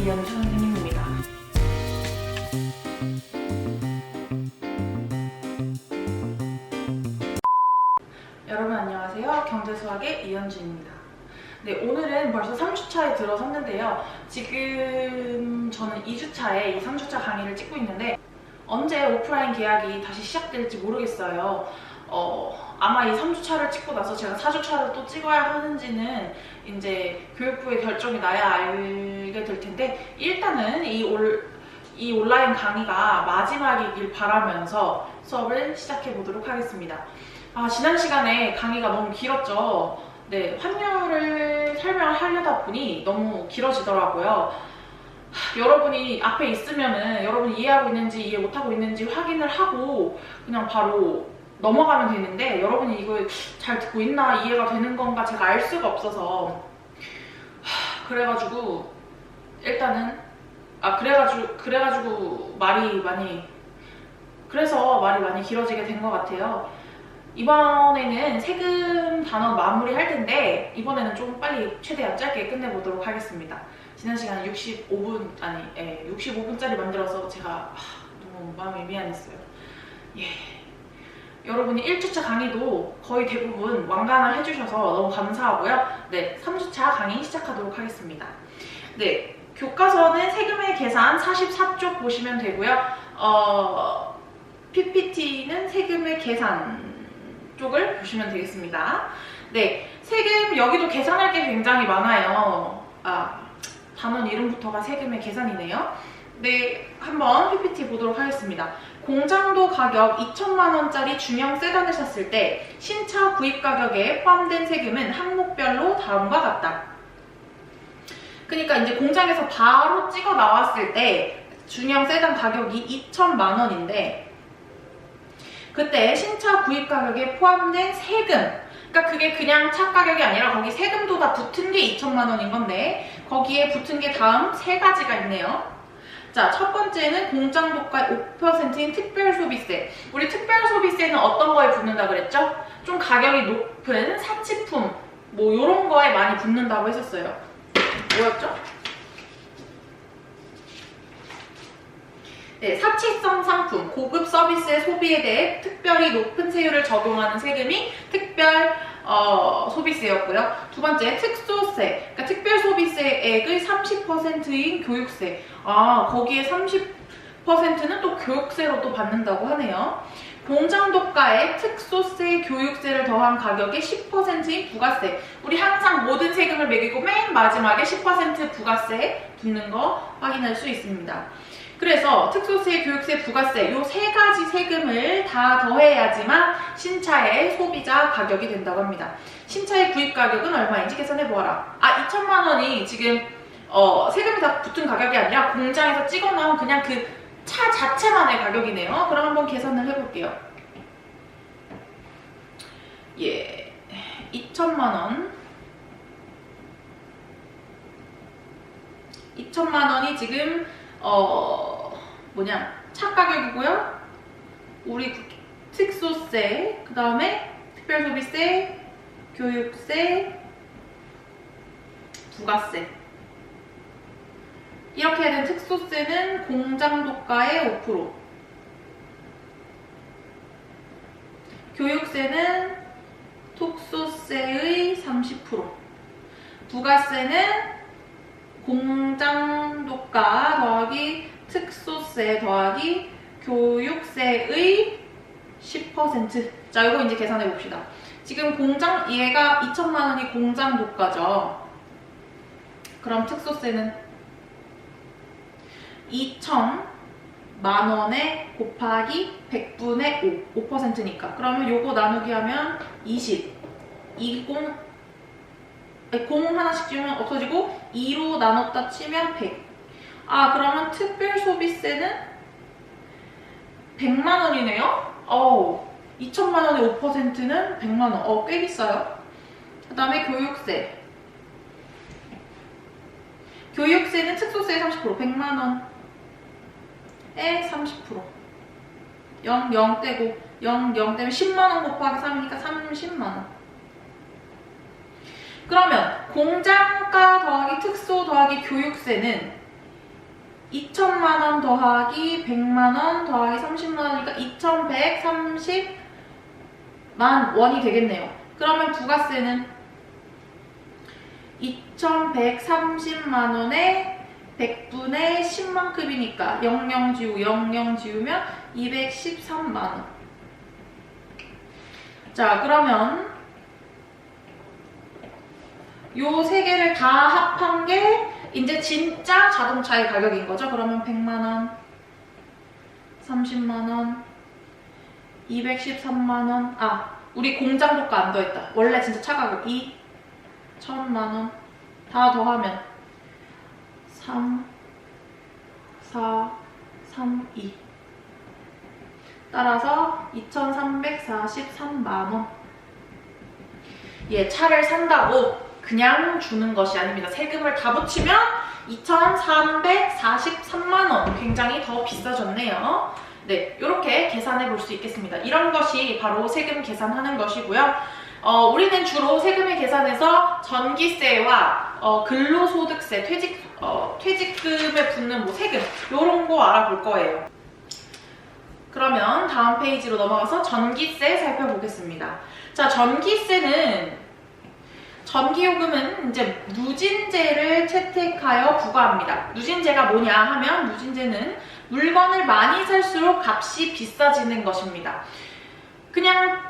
이현주 선생님입니다. 여러분 안녕하세요. 경제수학의 이현주입니다. 네, 오늘은 벌써 3주차에 들어섰는데요. 지금 저는 2주차에 이 3주차 강의를 찍고 있는데 언제 오프라인 계약이 다시 시작될지 모르겠어요. 아마 이 3주차를 찍고 나서 제가 4주차를 또 찍어야 하는지는 이제 교육부의 결정이 나야 알게 될 텐데, 일단은 이 온라인 강의가 마지막이길 바라면서 수업을 시작해 보도록 하겠습니다. 지난 시간에 강의가 너무 길었죠. 네, 환율을 설명을 하려다 보니 너무 길어지더라고요. 여러분이 앞에 있으면은 여러분이 이해하고 있는지 이해 못하고 있는지 확인을 하고 그냥 바로 넘어가면 되는데, 여러분이 이걸 잘 듣고 있나, 이해가 되는 건가 제가 알 수가 없어서 그래가지고 일단은 그래가지고 말이 많이 길어지게 된 것 같아요. 이번에는 세금 단원 마무리할 텐데 이번에는 좀 빨리 최대한 짧게 끝내보도록 하겠습니다. 지난 시간에 65분짜리 만들어서 제가 너무 마음이 미안했어요. 여러분이 1주차 강의도 거의 대부분 완강을 해주셔서 너무 감사하고요. 네, 3주차 강의 시작하도록 하겠습니다. 네, 교과서는 세금의 계산 44쪽 보시면 되고요. PPT는 세금의 계산 쪽을 보시면 되겠습니다. 네, 세금 여기도 계산할 게 굉장히 많아요. 단원 이름부터가 세금의 계산이네요. 네, 한번 PPT 보도록 하겠습니다. 공장도 가격 2천만 원짜리 중형 세단을 샀을 때 신차 구입 가격에 포함된 세금은 항목별로 다음과 같다. 그러니까 이제 공장에서 바로 찍어 나왔을 때 중형 세단 가격이 2천만 원인데 그때 신차 구입 가격에 포함된 세금, 그러니까 그게 그냥 차 가격이 아니라 거기 세금도 다 붙은 게 2천만 원인 건데 거기에 붙은 게 다음 세 가지가 있네요. 자, 첫 번째는 공장도가의 5%인 특별소비세. 우리 특별소비세는 어떤 거에 붙는다 그랬죠? 좀 가격이 높은 사치품, 뭐 이런 거에 많이 붙는다고 했었어요. 뭐였죠? 네, 사치성 상품, 고급 서비스의 소비에 대해 특별히 높은 세율을 적용하는 세금이 특별 소비세였고요. 두 번째, 특소세, 그러니까 특별소비세액의 30%인 교육세. 거기에 30%는 또 교육세로 또 받는다고 하네요. 공장도가에 특소세, 교육세를 더한 가격의 10%인 부가세. 우리 항상 모든 세금을 매기고 맨 마지막에 10% 부가세 붙는 거 확인할 수 있습니다. 그래서 특소세, 교육세, 부가세 이 세 가지 세금을 다 더해야지만 신차의 소비자 가격이 된다고 합니다. 신차의 구입 가격은 얼마인지 계산해 보아라. 2천만 원이 지금 세금이 다 붙은 가격이 아니라 공장에서 찍어 나온 그냥 그 차 자체만의 가격이네요. 그럼 한번 계산을 해볼게요. 2천만 원. 2천만 원이 지금 차 가격이고요. 우리 특소세, 그 다음에 특별소비세, 교육세, 부가세. 이렇게 된 특소세는 공장도가의 5%, 교육세는 특소세의 30%, 부가세는 공장도가 더하기 특소세 더하기 교육세의 10%. 자, 이거 이제 계산해 봅시다. 지금 얘가 2천만 원이 공장도가죠. 그럼 특소세는 2천만 원에 곱하기 100분의 5, 5%니까. 그러면 요거 나누기 하면 20. 0 하나씩 지우면 없어지고 2로 나눴다 치면 100. 그러면 특별소비세는 100만 원이네요? 2천만 원의 5%는 100만 원. 꽤 비싸요. 그 다음에 교육세. 교육세는 특소세의 30%, 100만 원에 30%. 0 떼고 0 떼면 10만 원 곱하기 3이니까 30만 원. 그러면 공장가 더하기 특소 더하기 교육세는 2천만 원 더하기 100만 원 더하기 30만 원이니까 2130만 원이 되겠네요. 그러면 부가세는 2130만 원에 100분의 10만급이니까 00 지우고 00 지우면 213만 원. 자, 그러면 요 세 개를 다 합한 게 이제 진짜 자동차의 가격인 거죠. 그러면 100만 원, 30만 원, 213만 원. 아, 우리 공장도가 안 더했다. 원래 진짜 차 가격 2, 1000만 원 다 더하면 3, 4, 3, 2. 따라서 2343만 원. 예, 차를 산다고 그냥 주는 것이 아닙니다. 세금을 다 붙이면 2343만 원. 굉장히 더 비싸졌네요. 네, 이렇게 계산해 볼 수 있겠습니다. 이런 것이 바로 세금 계산하는 것이고요. 우리는 주로 세금의 계산에서 전기세와 근로소득세, 퇴직금에 붙는 뭐 세금 이런 거 알아볼 거예요. 그러면 다음 페이지로 넘어가서 전기세 살펴보겠습니다. 자, 전기요금은 이제 누진제를 채택하여 부과합니다. 누진제가 뭐냐 하면 누진제는 물건을 많이 살수록 값이 비싸지는 것입니다. 그냥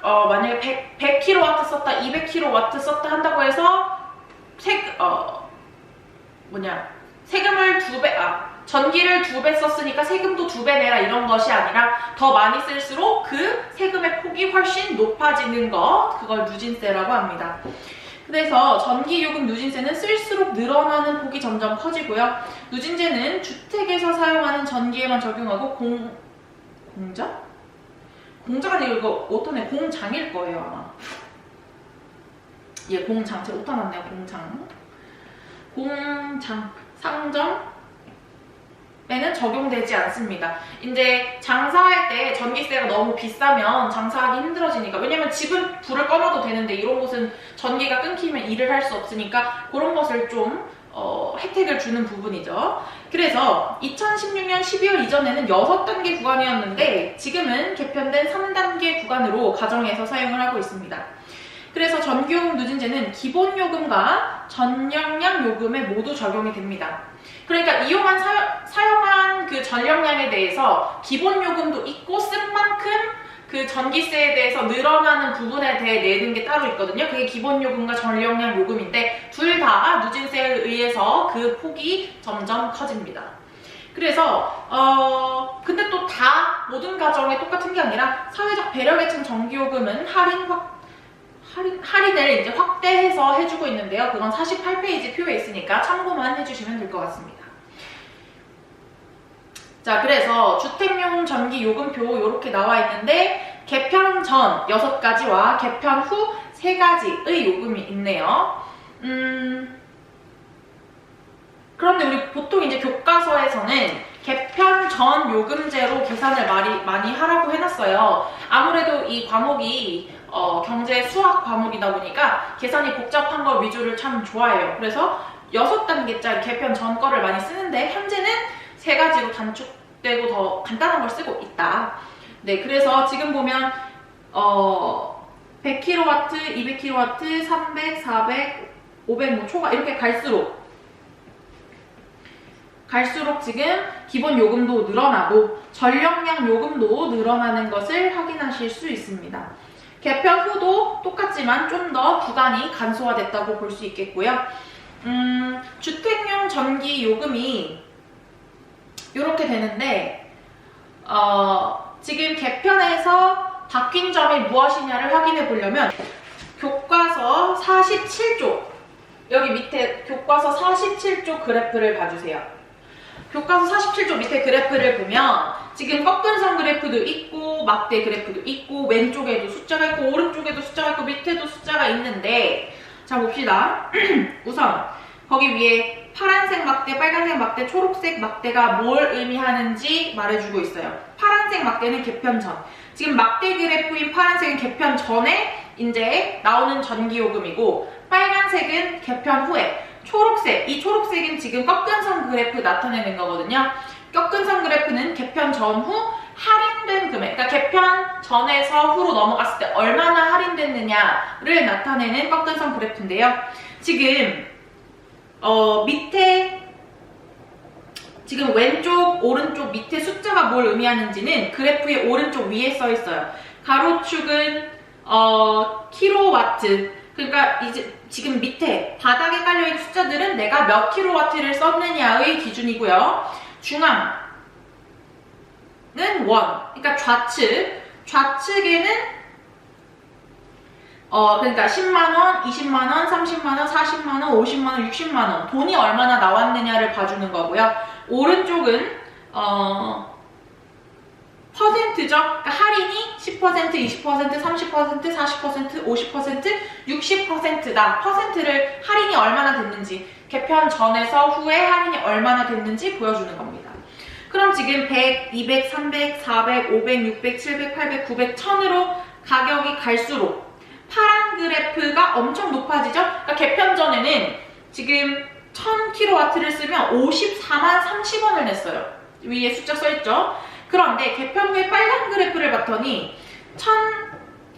만약에 100kW 썼다, 200kW 썼다 한다고 해서 세금을 전기를 2배 썼으니까 세금도 2배 내라 이런 것이 아니라 더 많이 쓸수록 그 세금의 폭이 훨씬 높아지는 것, 그걸 누진세라고 합니다. 그래서 전기요금 누진세는 쓸수록 늘어나는 폭이 점점 커지고요. 누진제는 주택에서 사용하는 전기에만 적용하고 공자가 아니고 이거 오타네, 공장일 거예요 아마. 예, 공장. 제가 오타 났네요. 공장 상점에는 적용되지 않습니다. 이제 장사할 때 전기세가 너무 비싸면 장사하기 힘들어지니까, 왜냐면 집은 불을 꺼놔도 되는데 이런 곳은 전기가 끊기면 일을 할 수 없으니까 그런 것을 좀 혜택을 주는 부분이죠. 그래서 2016년 12월 이전에는 6단계 구간이었는데 지금은 개편된 3단계 구간으로 가정에서 사용을 하고 있습니다. 그래서 전기요금 누진제는 기본요금과 전력량 요금에 모두 적용이 됩니다. 그러니까 사용한 그 전력량에 대해서 기본요금도 있고 쓴 만큼 그 전기세에 대해서 늘어나는 부분에 대해 내는 게 따로 있거든요. 그게 기본요금과 전력량 요금인데 둘 다 누진세에 의해서 그 폭이 점점 커집니다. 그래서 근데 또 다 모든 가정에 똑같은 게 아니라 사회적 배려계층 전기요금은 할인을 이제 확대해서 해주고 있는데요. 그건 48페이지 표에 있으니까 참고만 해주시면 될 것 같습니다. 자, 그래서 주택용 전기 요금표 이렇게 나와 있는데 개편 전 6가지와 개편 후 3가지의 요금이 있네요. 그런데 우리 보통 이제 교과서에서는 개편 전 요금제로 계산을 많이 하라고 해놨어요. 아무래도 이 과목이 경제 수학 과목이다 보니까 계산이 복잡한 걸 위주를 참 좋아해요. 그래서 6단계짜리 개편 전 거를 많이 쓰는데 현재는 3가지로 단축되고 더 간단한 걸 쓰고 있다. 네, 그래서 지금 보면 100kW, 200kW, 300, 400, 500, 뭐 초과 이렇게 갈수록 지금 기본 요금도 늘어나고 전력량 요금도 늘어나는 것을 확인하실 수 있습니다. 개편 후도 똑같지만 좀 더 구간이 간소화됐다고 볼 수 있겠고요. 주택용 전기 요금이 이렇게 되는데 지금 개편에서 바뀐 점이 무엇이냐를 확인해 보려면 교과서 47쪽 여기 밑에 교과서 47쪽 그래프를 봐주세요. 교과서 47쪽 밑에 그래프를 보면 지금 꺾은선 그래프도 있고 막대 그래프도 있고 왼쪽에도 숫자가 있고 오른쪽에도 숫자가 있고 밑에도 숫자가 있는데 자 봅시다. 우선 거기 위에 파란색 막대, 빨간색 막대, 초록색 막대가 뭘 의미하는지 말해주고 있어요. 파란색 막대는 개편 전. 지금 막대 그래프인 파란색은 개편 전에 이제 나오는 전기요금이고 빨간색은 개편 후에. 초록색, 이 초록색은 지금 꺾은선 그래프 나타내는 거거든요. 꺾은선 그래프는 개편 전후 할인된 금액, 그러니까 개편 전에서 후로 넘어갔을 때 얼마나 할인됐느냐를 나타내는 꺾은선 그래프인데요. 지금 밑에 지금 왼쪽, 오른쪽, 밑에 숫자가 뭘 의미하는지는 그래프의 오른쪽 위에 써 있어요. 가로축은 킬로와트. 그러니까 이제 지금 밑에 바닥에 깔려있는 숫자들은 내가 몇 킬로와트를 썼느냐의 기준이고요. 중앙은 원. 그러니까 좌측에는 그러니까 10만원, 20만원, 30만원, 40만원, 50만원, 60만원 돈이 얼마나 나왔느냐를 봐주는 거고요. 오른쪽은 퍼센트죠. 그러니까 할인이 10%, 20%, 30%, 40%, 50%, 60%다. 퍼센트를 할인이 얼마나 됐는지, 개편 전에서 후에 할인이 얼마나 됐는지 보여주는 겁니다. 그럼 지금 100, 200, 300, 400, 500, 600, 700, 800, 900, 1000으로 가격이 갈수록 파란 그래프가 엄청 높아지죠? 그러니까 개편 전에는 지금 1000kW를 쓰면 54만 30원을 냈어요. 위에 숫자 써있죠? 그런데 개편 후에 빨간 그래프를 봤더니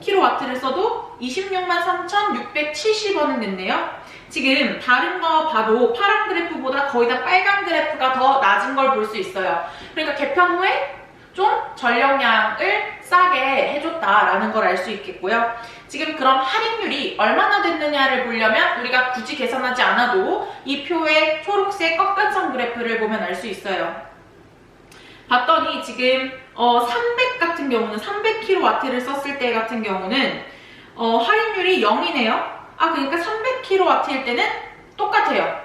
1000kW를 써도 26만 3,670원을 냈네요. 지금 다른 거 봐도 파란 그래프보다 거의 다 빨간 그래프가 더 낮은 걸 볼 수 있어요. 그러니까 개편 후에 좀 전력량을 싸게 해줬다라는 걸 알 수 있겠고요. 지금 그럼 할인율이 얼마나 됐느냐를 보려면 우리가 굳이 계산하지 않아도 이 표의 초록색 꺾은선 그래프를 보면 알 수 있어요. 봤더니 지금 300 같은 경우는 300kW를 썼을 때 같은 경우는 할인율이 0이네요. 그러니까 300kW일 때는 똑같아요.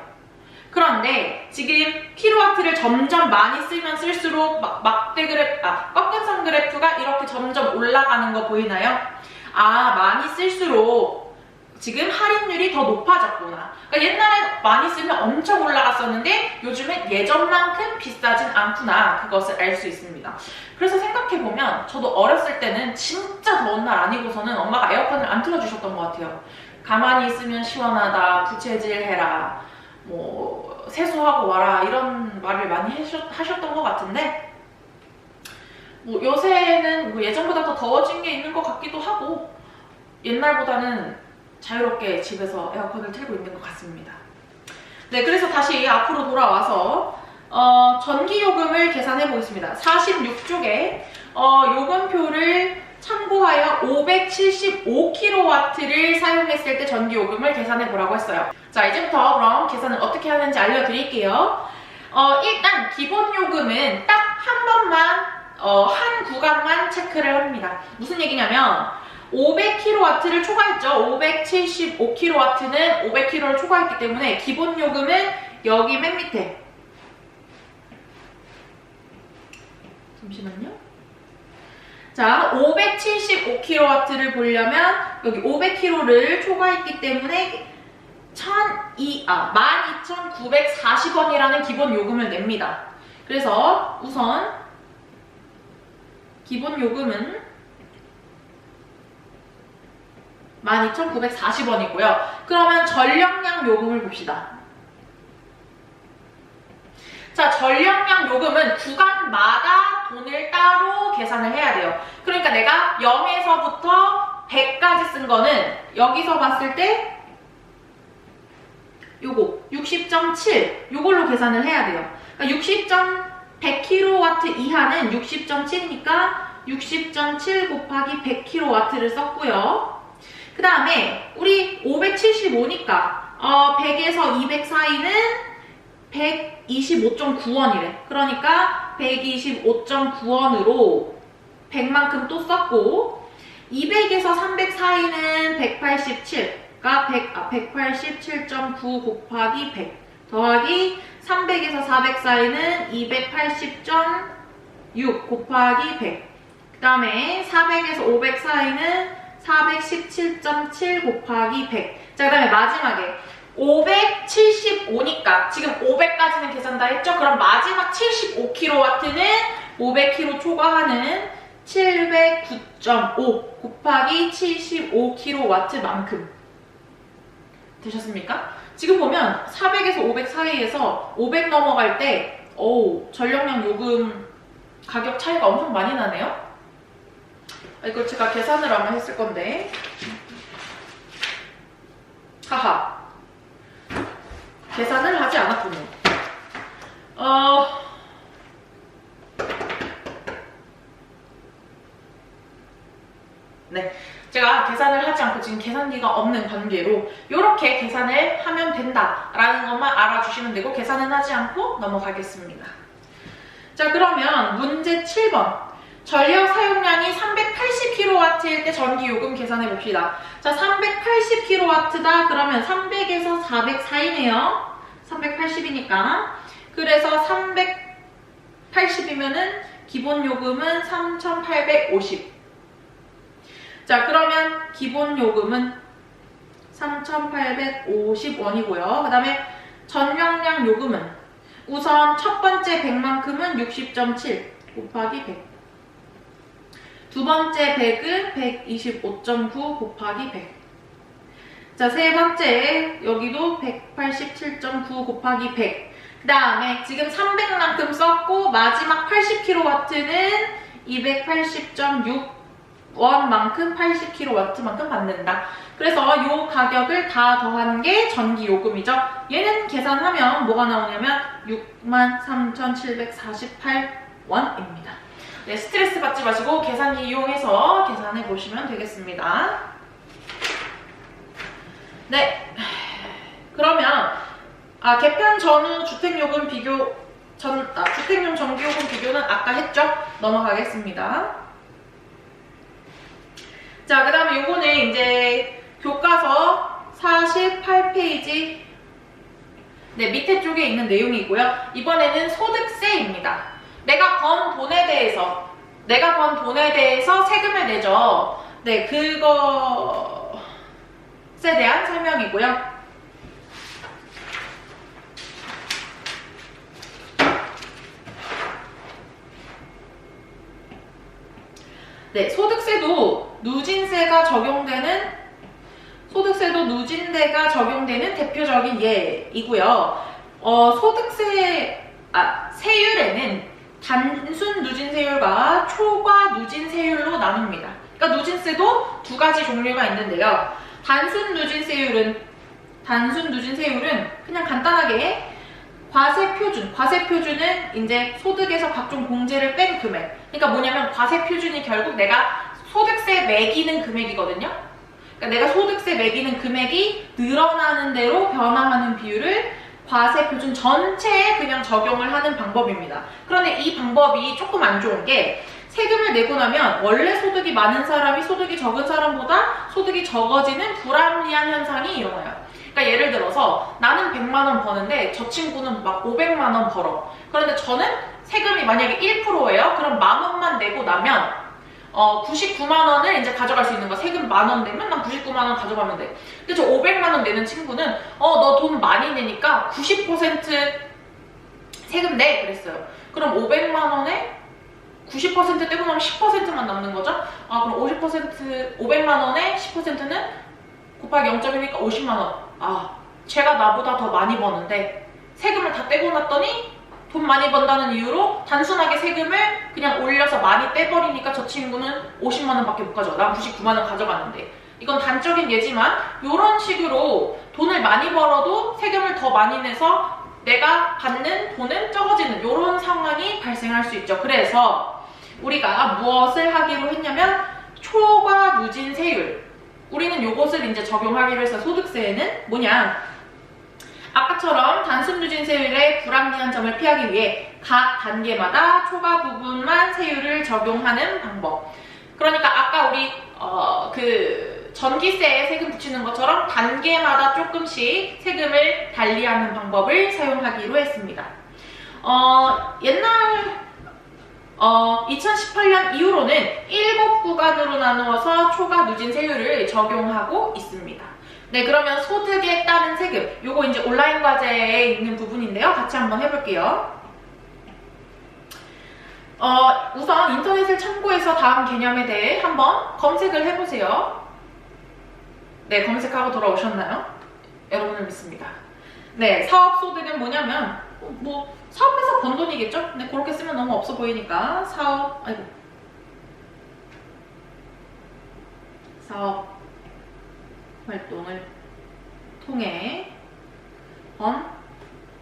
그런데 지금 킬로와트를 점점 많이 쓰면 쓸수록 꺾은선 그래프가 이렇게 점점 올라가는 거 보이나요? 많이 쓸수록 지금 할인율이 더 높아졌구나. 그러니까 옛날에 많이 쓰면 엄청 올라갔었는데 요즘엔 예전만큼 비싸진 않구나. 그것을 알 수 있습니다. 그래서 생각해보면 저도 어렸을 때는 진짜 더운 날 아니고서는 엄마가 에어컨을 안 틀어주셨던 것 같아요. 가만히 있으면 시원하다, 부채질 해라, 뭐 세수하고 와라 이런 말을 많이 하셨던 것 같은데 뭐 요새는 뭐 예전보다 더 더워진 게 있는 것 같기도 하고 옛날보다는 자유롭게 집에서 에어컨을 틀고 있는 것 같습니다. 네, 그래서 다시 앞으로 돌아와서 전기요금을 계산해 보겠습니다. 46쪽에 요금표를 참고하여 575kW를 사용했을 때 전기요금을 계산해 보라고 했어요. 자, 이제부터 그럼 계산을 어떻게 하는지 알려드릴게요. 일단 기본 요금은 딱 한 번만 한 구간만 체크를 합니다. 무슨 얘기냐면 500kW를 초과했죠. 575kW는 500kW를 초과했기 때문에 기본 요금은 여기 맨 밑에, 잠시만요. 자, 575kW를 보려면 여기 500kW를 초과했기 때문에 12,940원이라는 기본 요금을 냅니다. 그래서 우선 기본 요금은 12,940원이고요. 그러면 전력량 요금을 봅시다. 자, 전력량 요금은 구간마다 돈을 따로 계산을 해야 돼요. 그러니까 내가 0에서부터 100까지 쓴 거는 여기서 봤을 때 요거 60.7 요걸로 계산을 해야 돼요. 그러니까 100kW 이하는 60.7이니까 60.7 곱하기 100kW를 썼고요. 그 다음에 우리 575니까 100에서 200 사이는 125.9원이래. 그러니까 125.9원으로 100만큼 또 썼고 200에서 300 사이는 187. 그러니까 187.9 곱하기 100 더하기 300에서 400 사이는 280.6 곱하기 100. 그 다음에 400에서 500 사이는 417.7 곱하기 100. 자, 그 다음에 마지막에 575니까 지금 500까지는 계산 다 했죠? 그럼 마지막 75kW는 500kW 초과하는 709.5 곱하기 75kW만큼 되셨습니까? 지금 보면 400에서 500 사이에서 500 넘어갈 때 전력량 요금 가격 차이가 엄청 많이 나네요. 이걸 제가 계산을 아마 했을 건데 하하, 계산을 하지 않았군요. 네, 제가 계산을 하지 않고 지금 계산기가 없는 관계로 이렇게 계산을 하면 된다라는 것만 알아주시면 되고 계산은 하지 않고 넘어가겠습니다. 자, 그러면 문제 7번. 전력 사용량이 380kW일 때 전기요금 계산해 봅시다. 자, 380kW다. 그러면 300에서 400 사이네요. 380이니까. 그래서 380이면은 기본 요금은 3,850. 자, 그러면 기본 요금은 3,850원이고요. 그 다음에 전력량 요금은 우선 첫 번째 100만큼은 60.7 곱하기 100. 두 번째 100은 125.9 곱하기 100. 자, 세 번째 여기도 187.9 곱하기 100. 그 다음에 지금 300만큼 썼고 마지막 80kW는 280.6원만큼 80kW만큼 받는다. 그래서 이 가격을 다 더한 게 전기요금이죠. 얘는 계산하면 뭐가 나오냐면 63,748원입니다. 네, 스트레스 받지 마시고 계산기 이용해서 계산해 보시면 되겠습니다. 네, 그러면 개편 전후 주택요금 비교 주택용 전기요금 비교는 아까 했죠? 넘어가겠습니다. 자, 그 다음에 요거는 이제 교과서 48페이지 밑에 쪽에 있는 내용이고요. 이번에는 소득세입니다. 내가 번 돈에 대해서 세금을 내죠. 네, 그것에 대한 설명이고요. 네, 소득세도 누진세가 적용되는 대표적인 예이고요. 세율에는 단순 누진세율과 초과 누진세율로 나눕니다. 그러니까 누진세도 두 가지 종류가 있는데요. 단순 누진세율은 그냥 간단하게 과세표준은 이제 소득에서 각종 공제를 뺀 금액. 그러니까 뭐냐면 과세표준이 결국 내가 소득세 매기는 금액이거든요. 그러니까 내가 소득세 매기는 금액이 늘어나는 대로 변화하는 비율을 과세표준 전체에 그냥 적용을 하는 방법입니다. 그런데 이 방법이 조금 안 좋은 게 세금을 내고 나면 원래 소득이 많은 사람이 소득이 적은 사람보다 소득이 적어지는 불합리한 현상이 일어나요. 그러니까 예를 들어서 나는 100만원 버는데 저 친구는 막 500만원 벌어. 그런데 저는 세금이 만약에 1%예요. 그럼 10,000원만 내고 나면 99만원을 이제 가져갈 수 있는 거. 세금 10,000원 내면 난 99만원 가져가면 돼. 근데 저 500만원 내는 친구는 너 돈 많이 내니까 90% 세금 내 그랬어요. 그럼 500만원에 90% 떼고 나면 10%만 남는 거죠. 그럼 500만원에 10%는 곱하기 0.1이니까 50만원. 쟤가 나보다 더 많이 버는데 세금을 다 떼고 났더니 돈 많이 번다는 이유로 단순하게 세금을 그냥 올려서 많이 떼버리니까 저 친구는 50만원밖에 못 가져가. 난 99만원 가져가는데. 이건 단적인 예지만 이런 식으로 돈을 많이 벌어도 세금을 더 많이 내서 내가 받는 돈은 적어지는 이런 상황이 발생할 수 있죠. 그래서 우리가 무엇을 하기로 했냐면 초과 누진세율. 우리는 이것을 이제 적용하기로 해서 소득세에는 뭐냐? 아까처럼 단순 누진세율의 불합리한 점을 피하기 위해 각 단계마다 초과 부분만 세율을 적용하는 방법. 그러니까 아까 우리 전기세에 세금 붙이는 것처럼 단계마다 조금씩 세금을 달리하는 방법을 사용하기로 했습니다. 2018년 이후로는 7구간으로 나누어서 초과 누진세율을 적용하고 있습니다. 네, 그러면 소득에 따른 세금, 요거 이제 온라인 과제에 있는 부분인데요. 같이 한번 해볼게요. 우선 인터넷을 참고해서 다음 개념에 대해 한번 검색을 해보세요. 네, 검색하고 돌아오셨나요? 여러분을 믿습니다. 네, 사업소득은 뭐냐면 뭐 사업해서 번 돈이겠죠? 근데 그렇게 쓰면 너무 없어 보이니까 사업 활동을 통해 번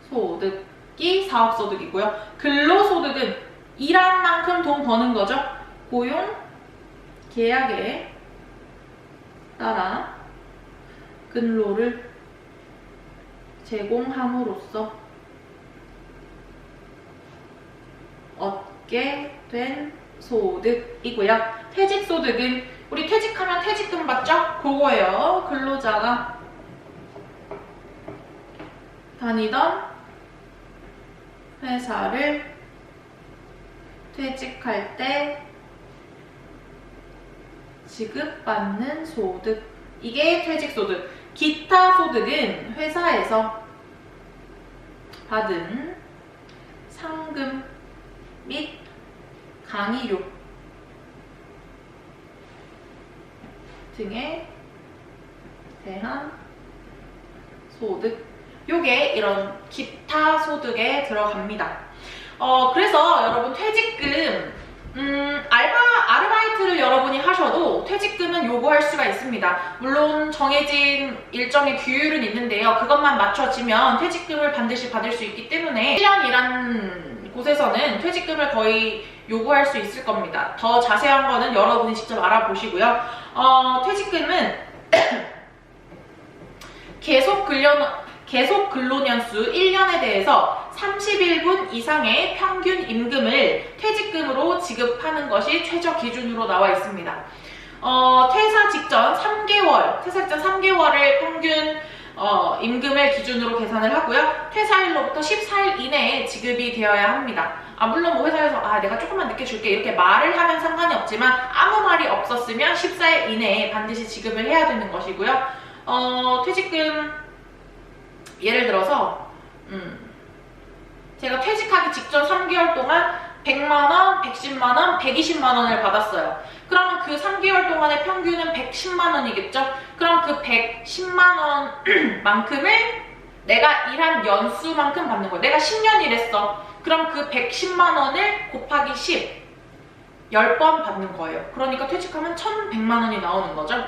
소득이 사업소득이고요. 근로소득은 일한 만큼 돈 버는 거죠. 고용 계약에 따라 근로를 제공함으로써 얻게 된 소득이고요. 퇴직소득은 우리 퇴직하면 퇴직금 받죠? 그거예요. 근로자가 다니던 회사를 퇴직할 때 지급받는 소득. 이게 퇴직소득. 기타 소득은 회사에서 받은 상금 및 강의료 등에 대한 소득. 요게 이런 기타 소득에 들어갑니다. 그래서 여러분 퇴직금 아르바이트를 여러분이 하셔도 퇴직금은 요구할 수가 있습니다. 물론 정해진 일정의 규율은 있는데요. 그것만 맞춰지면 퇴직금을 반드시 받을 수 있기 때문에 1년 일한 곳에서는 퇴직금을 거의 요구할 수 있을 겁니다. 더 자세한 거는 여러분이 직접 알아보시고요. 퇴직금은 계속 근로년수 1년에 대해서 31분 이상의 평균 임금을 퇴직금으로 지급하는 것이 최저 기준으로 나와 있습니다. 퇴사 직전 3개월을 평균 임금을 기준으로 계산을 하고요. 퇴사일로부터 14일 이내에 지급이 되어야 합니다. 물론 뭐 회사에서 내가 조금만 늦게 줄게 이렇게 말을 하면 상관이 없지만 아무 말이 없었으면 14일 이내에 반드시 지급을 해야 되는 것이고요. 퇴직금 예를 들어서 제가 퇴직하기 직전 3개월 동안 100만원, 110만원, 120만원을 받았어요. 그러면 그 3개월 동안의 평균은 110만원이겠죠? 그럼 그 110만원 만큼을 내가 일한 연수만큼 받는 거예요. 내가 10년 일했어. 그럼 그 110만원을 곱하기 10번 받는 거예요. 그러니까 퇴직하면 1100만원이 나오는 거죠.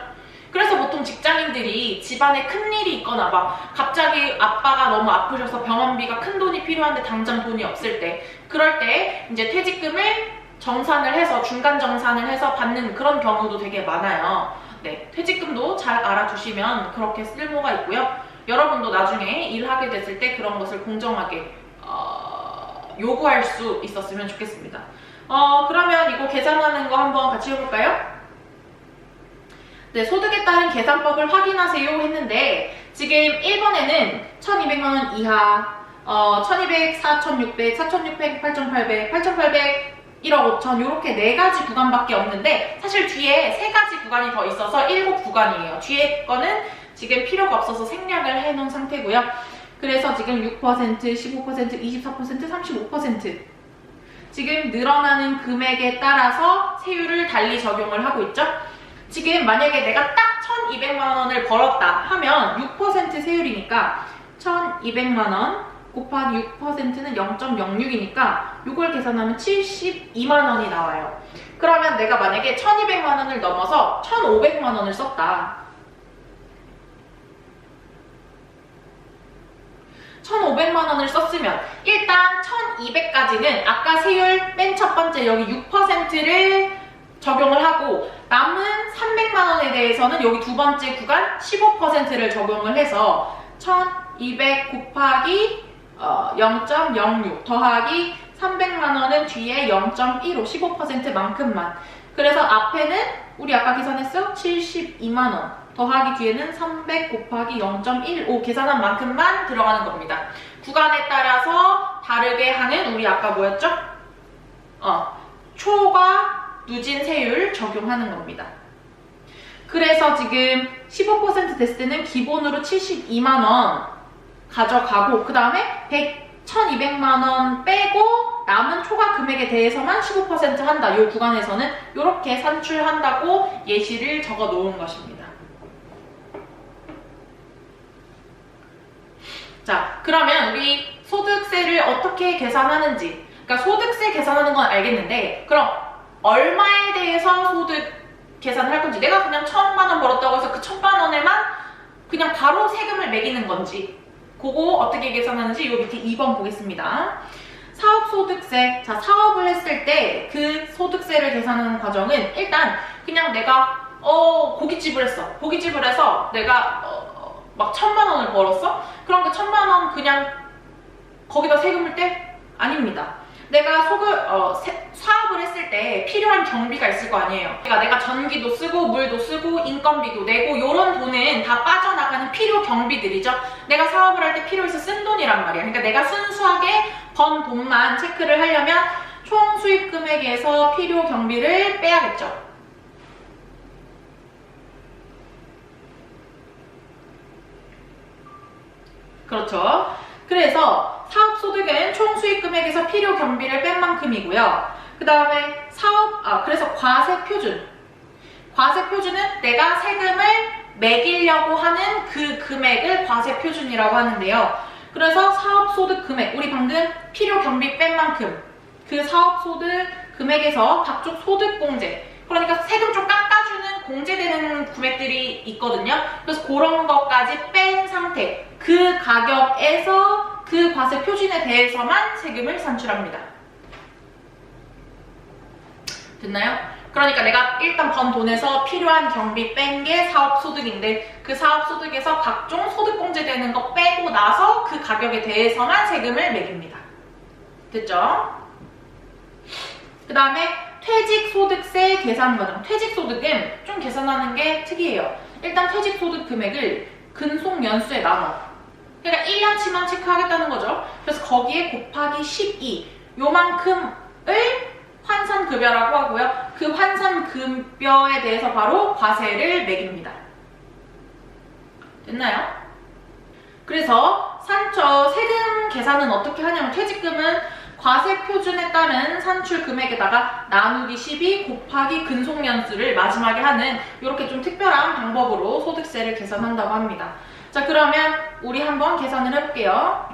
그래서 보통 직장인들이 집안에 큰일이 있거나 막 갑자기 아빠가 너무 아프셔서 병원비가 큰 돈이 필요한데 당장 돈이 없을 때, 그럴 때 이제 퇴직금을 정산을 해서 중간 정산을 해서 받는 그런 경우도 되게 많아요. 네, 퇴직금도 잘 알아두시면 그렇게 쓸모가 있고요. 여러분도 나중에 일하게 됐을 때 그런 것을 공정하게 요구할 수 있었으면 좋겠습니다. 그러면 이거 계산하는 거 한번 같이 해볼까요? 네, 소득에 따른 계산법을 확인하세요 했는데 지금 1번에는 1200만원 이하, 1200, 4600, 4600, 8800, 8800, 1억 5천 이렇게 4가지 구간밖에 없는데 사실 뒤에 3가지 구간이 더 있어서 7구간이에요. 뒤에 거는 지금 필요가 없어서 생략을 해놓은 상태고요. 그래서 지금 6%, 15%, 24%, 35% 지금 늘어나는 금액에 따라서 세율을 달리 적용을 하고 있죠. 지금 만약에 내가 딱 1200만원을 벌었다 하면 6% 세율이니까 1200만원 곱하기 6%는 0.06이니까 이걸 계산하면 72만원이 나와요. 그러면 내가 만약에 1200만원을 넘어서 1500만원을 썼다. 1500만원을 썼으면 일단 1200까지는 아까 세율 맨 첫 번째 여기 6%를 적용을 하고 남은 300만원에 대해서는 여기 두 번째 구간 15%를 적용을 해서 1200 곱하기 0.06 더하기 300만원은 뒤에 0.15 15%만큼만. 그래서 앞에는 우리 아까 계산했어? 72만원 더하기 뒤에는 300 곱하기 0.15 계산한 만큼만 들어가는 겁니다. 구간에 따라서 다르게 하는 우리 아까 뭐였죠? 초과 누진 세율 적용하는 겁니다. 그래서 지금 15% 됐을 때는 기본으로 72만원 가져가고 그 다음에 1200만원 빼고 남은 초과 금액에 대해서만 15% 한다. 이 구간에서는 이렇게 산출한다고 예시를 적어 놓은 것입니다. 자, 그러면 우리 소득세를 어떻게 계산하는지, 그러니까 소득세 계산하는 건 알겠는데 그럼 얼마에 대해서 소득 계산을 할 건지, 내가 그냥 1,000만 원 벌었다고 해서 그 1,000만 원에만 그냥 바로 세금을 매기는 건지, 그거 어떻게 계산하는지 요 밑에 2번 보겠습니다. 사업소득세. 자, 사업을 했을 때 그 소득세를 계산하는 과정은 일단 그냥 내가 고깃집을 했어. 고깃집을 해서 내가 막 1,000만 원을 벌었어? 그럼 그 1,000만 원 그냥 거기다 세금을 떼? 아닙니다. 내가 사업을 했을 때 필요한 경비가 있을 거 아니에요. 그러니까 내가 전기도 쓰고 물도 쓰고 인건비도 내고 이런 돈은 다 빠져나가는 필요 경비들이죠. 내가 사업을 할 때 필요해서 쓴 돈이란 말이야. 그러니까 내가 순수하게 번 돈만 체크를 하려면 총 수입 금액에서 필요 경비를 빼야겠죠. 그렇죠. 그래서 사업소득은 총 수입 금액에서 필요 경비를 뺀 만큼이고요. 그 다음에 그래서 과세표준. 과세표준은 내가 세금을 매기려고 하는 그 금액을 과세표준이라고 하는데요. 그래서 사업소득 금액, 우리 방금 필요 경비 뺀 만큼 그 사업소득 금액에서 각종 소득공제, 그러니까 세금 좀 깎아주는 공제되는 금액들이 있거든요. 그래서 그런 것까지 뺀 상태, 그 가격에서 그 과세 표준에 대해서만 세금을 산출합니다. 됐나요? 그러니까 내가 일단 번 돈에서 필요한 경비 뺀 게 사업소득인데 그 사업소득에서 각종 소득공제되는 거 빼고 나서 그 가격에 대해서만 세금을 매깁니다. 됐죠? 그 다음에 퇴직소득세 계산 과정. 퇴직소득은 좀 계산하는 게 특이해요. 일단 퇴직소득 금액을 근속연수에 나눠. 그러니까 1년치만 체크하겠다는 거죠. 그래서 거기에 곱하기 12, 요만큼을 환산급여라고 하고요. 그 환산급여에 대해서 바로 과세를 매깁니다. 됐나요? 그래서 세금 계산은 어떻게 하냐면 퇴직금은 과세표준에 따른 산출 금액에다가 나누기 12 곱하기 근속연수를 마지막에 하는 이렇게 좀 특별한 방법으로 소득세를 계산한다고 합니다. 자, 그러면 우리 한번 계산을 해볼게요.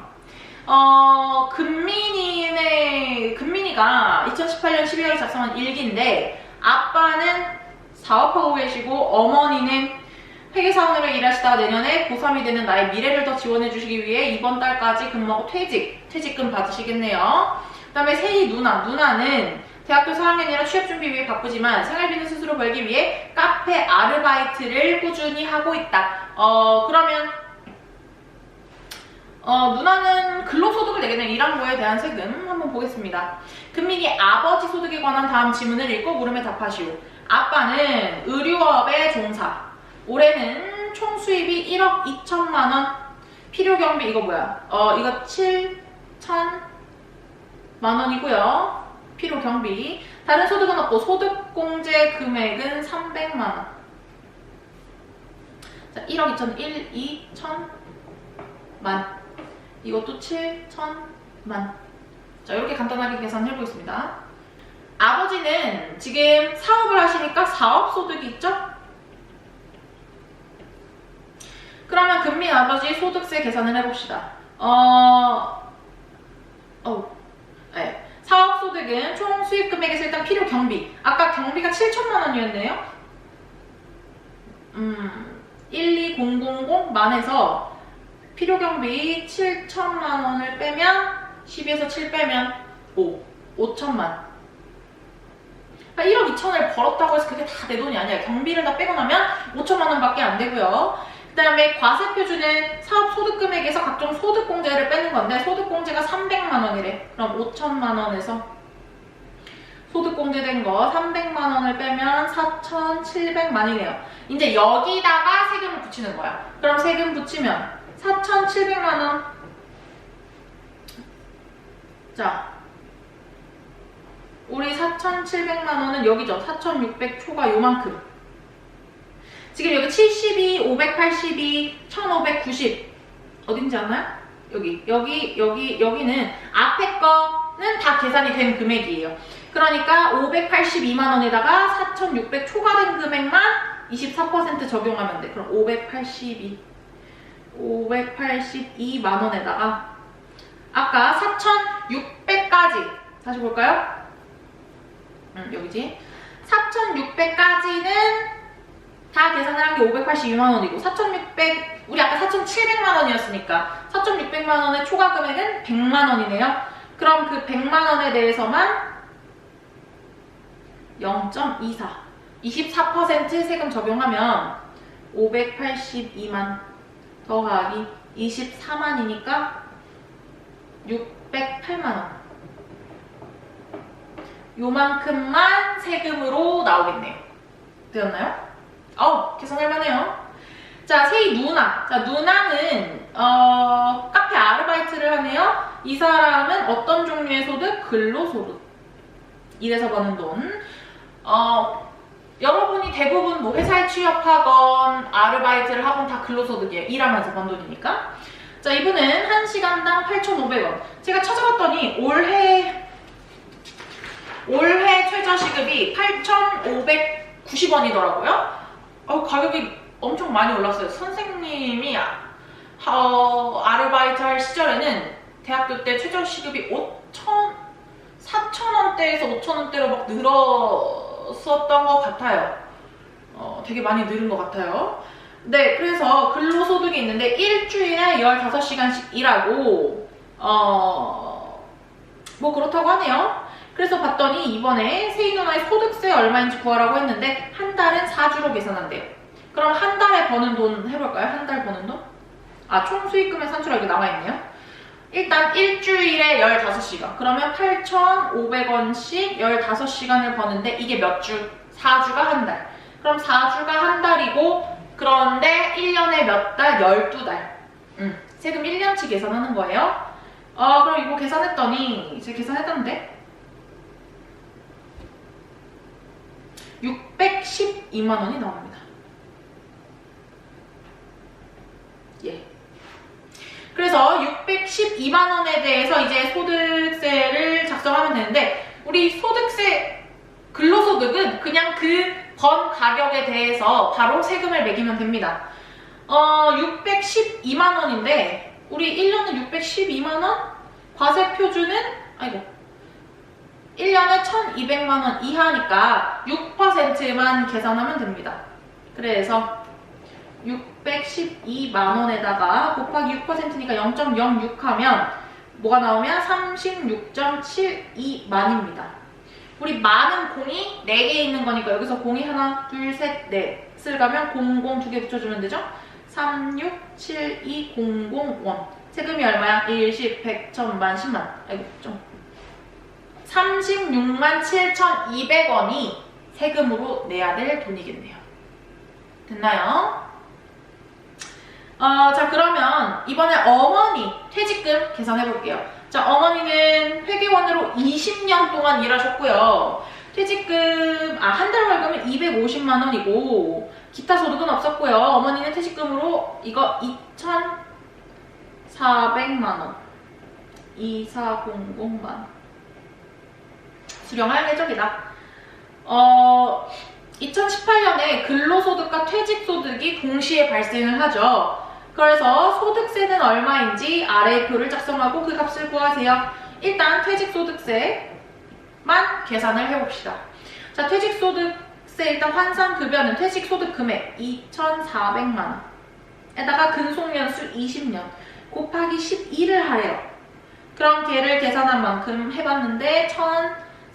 금민이가 2018년 12월에 작성한 일기인데 아빠는 사업하고 계시고 어머니는 회계사원으로 일하시다가 내년에 고3이 되는 나의 미래를 더 지원해 주시기 위해 이번 달까지 근무하고 퇴직금 받으시겠네요. 그 다음에 세희 누나는 대학교 4학년이라 취업준비 위해 바쁘지만 생활비는 스스로 벌기 위해 카페 아르바이트를 꾸준히 하고 있다. 그러면 누나는 근로소득을 내게 된 일한 거에 대한 세금 한번 보겠습니다. 금민이 아버지 소득에 관한 다음 지문을 읽고 물음에 답하시오. 아빠는 의류업에 종사. 올해는 총 수입이 1억 2천만 원. 필요경비 이거 뭐야? 이거 7천만 원이고요. 필요경비. 다른 소득은 없고 소득공제 금액은 300만 원. 자, 1억 2천, 2천만. 이것도 7천만. 자, 이렇게 간단하게 계산해 보겠습니다. 아버지는 지금 사업을 하시니까 사업소득이 있죠? 그러면 금민 아버지 소득세 계산을 해봅시다. 네. 사업소득은 총 수입 금액에서 일단 필요 경비. 아까 경비가 7천만 원이었네요. 12000만에서 필요 경비 7천만 원을 빼면 12에서 7 빼면 5천만. 1억 2천을 벌었다고 해서 그게 다 내 돈이 아니야. 경비를 다 빼고 나면 5천만 원밖에 안 되고요. 그 다음에 과세표준은 사업소득금액에서 각종 소득공제를 빼는 건데 소득공제가 300만 원이래. 그럼 5천만 원에서 소득공제된 거 300만 원을 빼면 4,700만이네요. 이제 여기다가 세금을 붙이는 거야. 그럼 세금 붙이면 4,700만 원. 자, 우리 4,700만 원은 여기죠. 4,600 초가 요만큼. 지금 여기 72, 582, 1,590 어딘지 아나요? 여기는 앞에 거는 다 계산이 된 금액이에요. 그러니까 582만 원에다가 4,600 초과된 금액만 24% 적용하면 돼. 그럼 582 582만 원에다가 아까 4,600까지 다시 볼까요? 여기지. 4,600까지는 다 계산을 한 게 582만 원이고 4,600 우리 아까 4,700만 원이었으니까 4,600만 원의 초과 금액은 100만 원이네요. 그럼 그 100만 원에 대해서만 0.24 24% 세금 적용하면 582만 더하기 24만이니까 608만 원. 요만큼만 세금으로 나오겠네요. 되었나요? 계산할만해요. 자, 세이 누나. 자, 누나는 카페 아르바이트를 하네요. 이 사람은 어떤 종류의 소득? 근로소득. 일해서 버는 돈. 여러분이 대부분 뭐 회사에 취업하건 아르바이트를 하건 다 근로소득이에요. 일하면서 번 돈이니까. 자, 이분은 1시간당 8,500원. 제가 찾아봤더니 올해 최저시급이 8,590원이더라고요. 가격이 엄청 많이 올랐어요. 선생님이 아르바이트 할 시절에는 대학교 때 최저시급이 4,000원대에서 5,000원대로 막 늘었었던 것 같아요. 되게 많이 늘은 것 같아요. 네, 그래서 근로소득이 있는데 일주일에 15시간씩 일하고 뭐 그렇다고 하네요. 그래서 봤더니 이번에 세이 누나의 소득세 얼마인지 구하라고 했는데 한 달은 4주로 계산한대요. 그럼 한 달에 버는 돈 해볼까요? 한 달 버는 돈? 총 수익금의 산출이 여기 남아있네요. 일단 일주일에 15시간. 그러면 8,500원씩 15시간을 버는데 이게 몇 주? 4주가 한 달. 그럼 4주가 한 달이고 그런데 1년에 몇 달? 12달. 세금 1년치 계산하는 거예요. 그럼 이거 계산했더니 제가 계산했던데 612만 원이 나옵니다. 예. 그래서 612만 원에 대해서 이제 소득세를 작성하면 되는데 우리 소득세 근로소득은 그냥 그 번 가격에 대해서 바로 세금을 매기면 됩니다. 612만 원인데 우리 1년에 612만 원? 과세 표준은 1년에 1,200만 원 이하니까 6%만 계산하면 됩니다. 그래서 612만 원에다가 곱하기 6%니까 0.06 하면 뭐가 나오면 36.72만입니다. 우리 만은 공이 4개 있는 거니까 여기서 공이 하나, 둘, 셋, 넷을 가면 00 2개 붙여주면 되죠? 3672001 세금이 얼마야? 1, 10, 100, 1000만, 10만 36만 7,200원이 세금으로 내야 될 돈이겠네요. 됐나요? 자, 그러면 이번에 어머니 퇴직금 계산해볼게요. 자, 어머니는 회계원으로 20년 동안 일하셨고요. 퇴직금, 한 달 월급은 250만 원이고 기타 소득은 없었고요. 어머니는 퇴직금으로 이거 2,400만 원. 2400만. 수령할 예정이다. 2018년에 근로소득과 퇴직소득이 동시에 발생을 하죠. 그래서 소득세는 얼마인지 아래의 표를 작성하고 그 값을 구하세요. 일단 퇴직소득세만 계산을 해봅시다. 자, 퇴직소득세 일단 환산급여는 퇴직소득 금액 2,400만 원 에다가 근속연수 20년 곱하기 12를 하래요. 그럼 걔를 계산한 만큼 해봤는데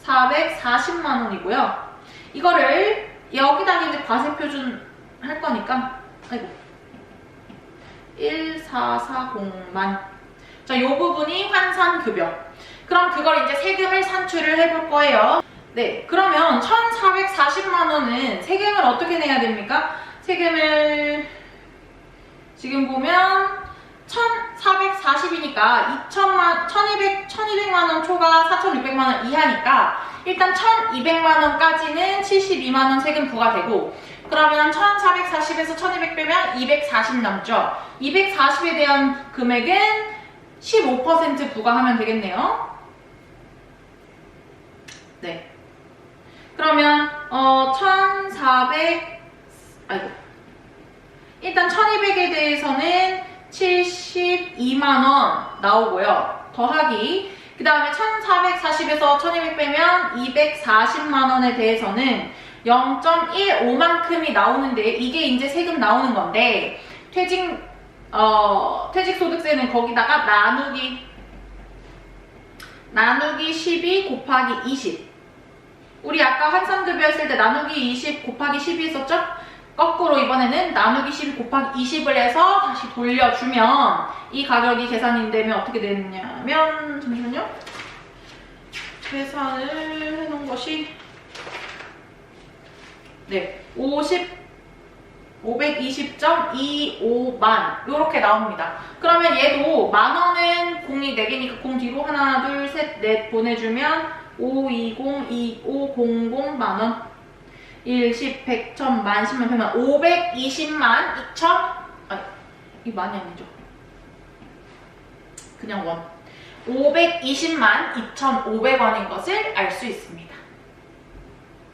1,440만 원이고요. 이거를 여기다가 이제 과세표준 할 거니까 1440만. 자, 요 부분이 환산급여. 그럼 그걸 이제 세금을 산출을 해볼 거예요. 네, 그러면 1,440만 원은 세금을 어떻게 내야 됩니까? 세금을 지금 보면 1,440이니까 1,200만 원 초과 4,600만 원 이하니까 일단 1,200만 원까지는 72만 원 세금 부과되고 그러면 1,440에서 1,200 빼면 240 남죠. 240에 대한 금액은 15% 부과하면 되겠네요. 네. 그러면 1,400 일단 1,200에 대해서는 72만원 나오고요. 더하기 그 다음에 1440에서 1200 빼면 240만원에 대해서는 0.15만큼이 나오는데 이게 이제 세금 나오는 건데 퇴직소득세는 거기다가 나누기 12 곱하기 20. 우리 아까 환산급여 했을 때 나누기 20 곱하기 12 했었죠? 거꾸로 이번에는 나누기 12 곱하기 20을 해서 다시 돌려주면 이 가격이 계산이 되면 어떻게 되느냐면 잠시만요. 계산을 해놓은 것이 520.25만 이렇게 나옵니다. 그러면 얘도 만원은 공이 4개니까 공 뒤로 하나 둘 셋 넷 보내주면 520, 2500 만원 1, 10, 100, 1000, 만, 10만, 100만 520만 2천 이 만이 아니죠. 그냥 원 520만 2,500원인 것을 알 수 있습니다.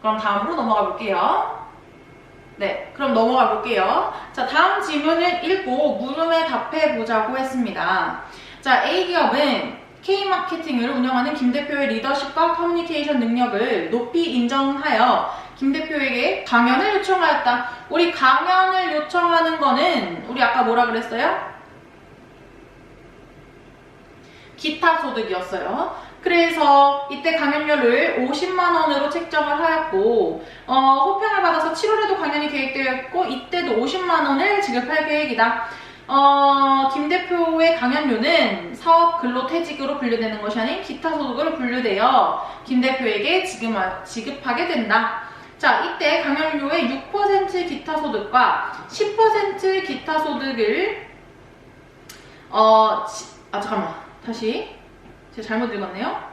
그럼 다음으로 넘어가 볼게요. 네, 그럼 넘어가 볼게요. 자, 다음 질문을 읽고 물음에 답해 보자고 했습니다. 자, A기업은 K마케팅을 운영하는 김 대표의 리더십과 커뮤니케이션 능력을 높이 인정하여 김 대표에게 강연을 요청하였다. 우리 강연을 요청하는 거는 우리 아까 뭐라 그랬어요? 기타 소득이었어요. 그래서 이때 강연료를 50만원으로 책정을 하였고 호평을 받아서 7월에도 강연이 계획되어 있고 이때도 50만원을 지급할 계획이다. 김 대표의 강연료는 사업 근로퇴직으로 분류되는 것이 아닌 기타 소득으로 분류되어 김 대표에게 지급하게 된다. 자, 이때 강연료의 6% 기타 소득과 10% 기타 소득을 잠깐만 다시 제가 잘못 읽었네요.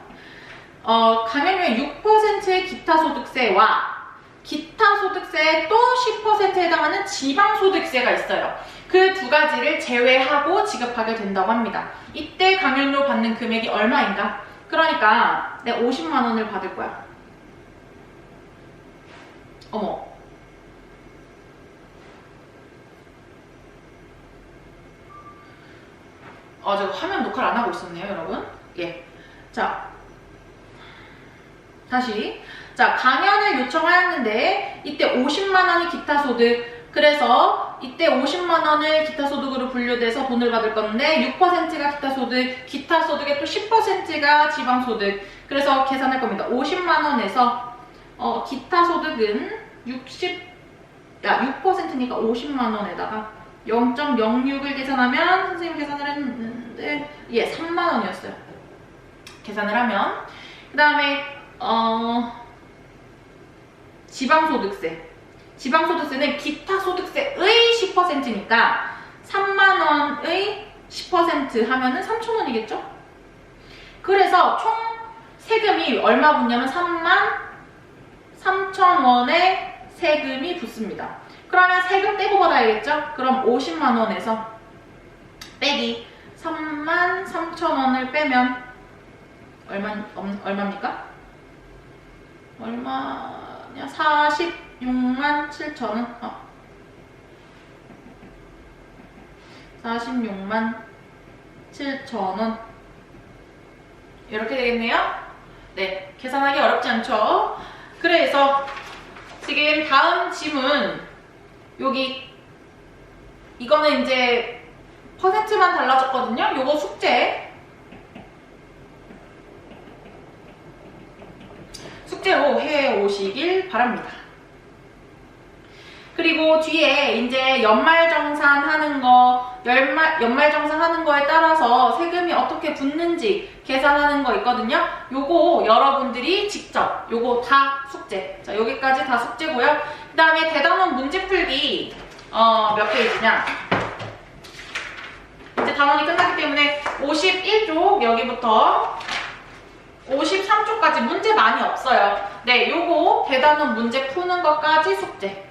강연료의 6%의 기타 소득세와 기타 소득세의 또 10%에 해당하는 지방소득세가 있어요. 그 두 가지를 제외하고 지급하게 된다고 합니다. 이때 강연료 받는 금액이 얼마인가? 그러니까 내가 50만원을 받을 거야. 어머. 제가 화면 녹화를 안 하고 있었네요, 여러분. 예. 자, 다시. 자, 강연을 요청하였는데 이때 50만원이 기타 소득. 그래서 이때 50만원을 기타 소득으로 분류돼서 돈을 받을 건데 6%가 기타 소득, 기타 소득의 또 10%가 지방 소득. 그래서 계산할 겁니다. 50만원에서 기타 소득은 6%니까 50만원에다가 0.06을 계산하면 선생님 계산을 했는데 3만원이었어요. 계산을 하면 그 다음에 지방소득세는 기타 소득세의 10%니까 3만원의 10% 하면은 3,000원이겠죠? 그래서 총 세금이 얼마 붙냐면 33,000원의 세금이 붙습니다. 그러면 세금 떼고 받아야겠죠? 그럼 50만원에서 빼기 33,000원을 빼면 얼마입니까? 얼마냐? 46만 7천원. 46만 7천원. 이렇게 되겠네요. 네, 계산하기 어렵지 않죠? 그래서 지금 다음 지문 여기 이거는 이제 퍼센트만 달라졌거든요. 요거 숙제로 해오시길 바랍니다. 그리고 뒤에 이제 연말정산하는 거에 따라서 세금이 어떻게 붙는지 계산하는 거 있거든요. 요거 여러분들이 직접, 요거 다 숙제. 자, 여기까지 다 숙제고요. 그 다음에 대단원 문제풀기 몇 페이지냐? 이제 단원이 끝났기 때문에 51쪽 여기부터 53쪽까지 문제 많이 없어요. 네, 요거 대단원 문제 푸는 것까지 숙제.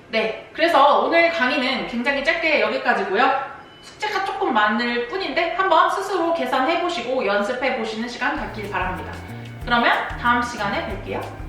네, 그래서 오늘 강의는 굉장히 짧게 여기까지고요. 숙제가 조금 많을 뿐인데 한번 스스로 계산해보시고 연습해보시는 시간 갖길 바랍니다. 그러면 다음 시간에 뵐게요.